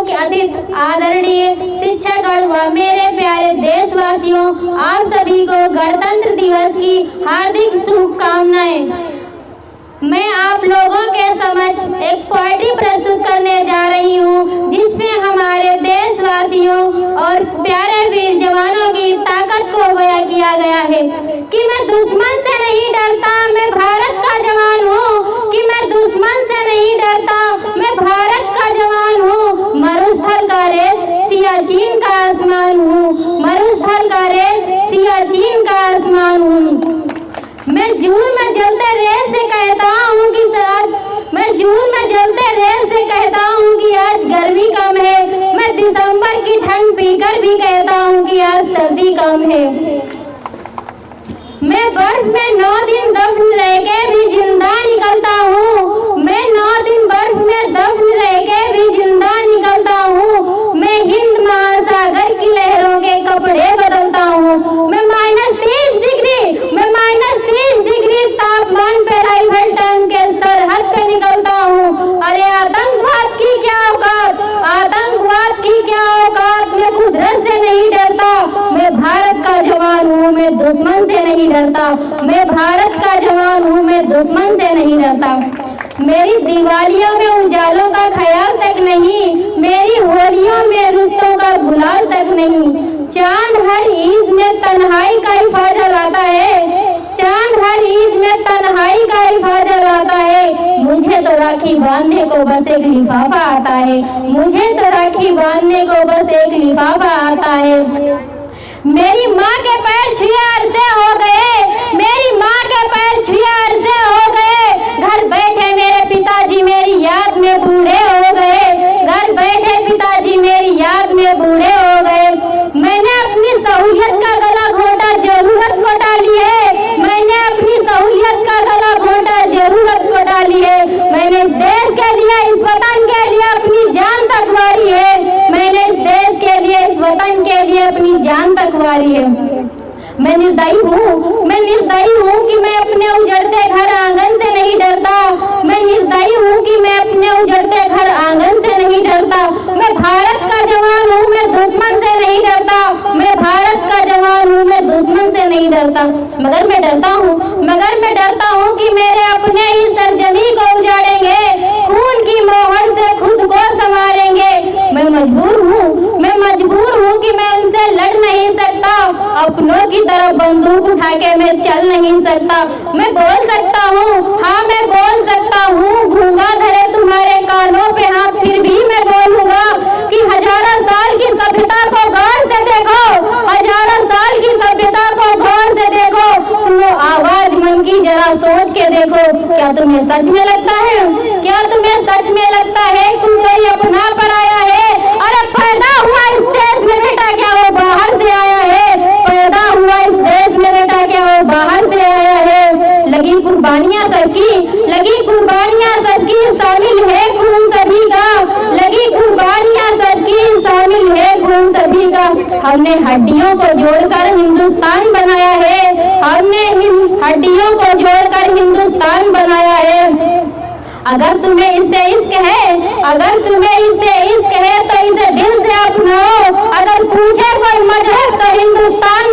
मुख्य अतिथि आदरणीय शिक्षकगण व मेरे प्यारे देशवासियों, आप सभी को गणतंत्र दिवस की हार्दिक शुभकामनाएं। मैं आप लोगों के समक्ष एक पोएट्री प्रस्तुत करने जा रही हूँ, जिसमें हमारे देशवासियों और प्यारे वीर जवानों की ताकत को बयां किया गया है कि मैं दुश्मन से नहीं डरता, मैं भारत का जवान हूँ। कि मैं दुश्मन से नहीं डरता, मैं भारत का जवान हूँ। मरुस्थल का रेत सियाचिन का आसमान हूँ, मरुस्थल का रेत सियाचिन का आसमान हूँ। मैं जून में जलते रेत से कहता हूँ कि मैं जून में जलते रेत से कहता हूँ कि आज गर्मी कम है। मैं दिसंबर की ठंड पीकर भी कहता हूँ कि आज सर्दी कम है। मैं बर्फ में 9 दिन दफन रह के भी जिंदा निकलता हूँ। मैं 9 दिन बर्फ में दफन रह के भी जिंदा निकलता हूँ। मैं हिंद महासागर की लहरों के कपड़े बदलता हूँ। मैं -30 डिग्री तापमान पे राइफल टांग के सरहद पे निकलता हूँ। अरे आतंकवाद की क्या औकात, आतंकवाद की क्या औकात। मैं कुदरत से नहीं डरता, मैं भारत का जवान हूँ, मैं दुश्मन से नहीं डरता। मैं भारत का जवान हूँ, मैं दुश्मन से नहीं डरता। मेरी दिवालियों में उजालों का ख्याल तक नहीं, मेरी होलियों में रुस्तों का गुलाल तक नहीं। चांद हर ईद में तन्हाई का इफा जलाता है, चांद हर ईद में तन्हाई का इफा जलाता है। मुझे तो राखी बांधने को बस एक लिफाफा आता है, मुझे तो राखी बांधने को बस एक लिफाफा आता है। मेरी माँ के पैर 6 अरसे हो गए, मेरी माँ के पैर 6 अरसे हो गए। घर बैठे मेरे पिताजी मेरी याद में बूढ़े हो गए, घर बैठे पिताजी मेरी याद में बूढ़े हो गए। मैंने अपनी सहूलियत का गला घोटा, जरूरत को डाली है। मैंने अपनी सहूलियत का गला घोटा, जरूरत को डाली है। मैंने इस देश के लिए, इस वतन के लिए अपनी जान तक वारी है। मैंने इस देश के लिए, इस वतन के लिए अपनी जान तक वारी है। मैं निर्दयी हूँ, मैं निर्दयी हूँ कि मैं अपने उजड़ते घर आंगन से नहीं डरता। मैं निर्दयी हूँ कि मैं अपने उजड़ते घर आंगन से नहीं डरता। मैं भारत का जवान हूँ, मैं दुश्मन से नहीं डरता। मैं भारत का जवान हूँ, मैं दुश्मन से नहीं डरता। मगर मैं डरता हूँ कि मेरे अपने ही सरजमी को उजाड़ेंगे, खून की मोहर से खुद को संवारेंगे। मैं मजबूर हूँ कि मैं उनसे लड़ नहीं सकता। अपनों की तरफ बंदूक उठा के मैं चल नहीं सकता। मैं बोल सकता हूँ, हाँ मैं बोल सकता हूँ। गूंगा धरे तुम्हारे कानों पे हाथ, फिर भी मैं बोलूंगा कि हजारों साल की सभ्यता को गौर से देखो, हजारों साल की सभ्यता को गौर से देखो। सुनो आवाज मन की, जरा सोच के देखो। क्या तुम्हें सच में लगता है, क्या तुम्हें सच में लगता है कोई अपना पराया है? अरे पैदा हुआ इस देश में बेटा, क्या वो बाहर से आया है? पैदा हुआ इस देश में बेटा, क्या वो बाहर से आया है? लगी कुर्बानियां सबकी, लगी कुर्बानियां सबकी, शामिल है खून सभी का। लगी कुर्बानियां सबकी, शामिल है खून सभी का। हमने हड्डियों को जोड़कर हिंदुस्तान बनाया है, हमने हड्डियों को जोड़कर हिंदुस्तान बनाया है। अगर तुम्हें इससे इश्क है, अगर तुम्हें इससे इश्क है तो इसे दिल से अपनाओ। अगर पूछे कोई मजहब तो हिंदुस्तान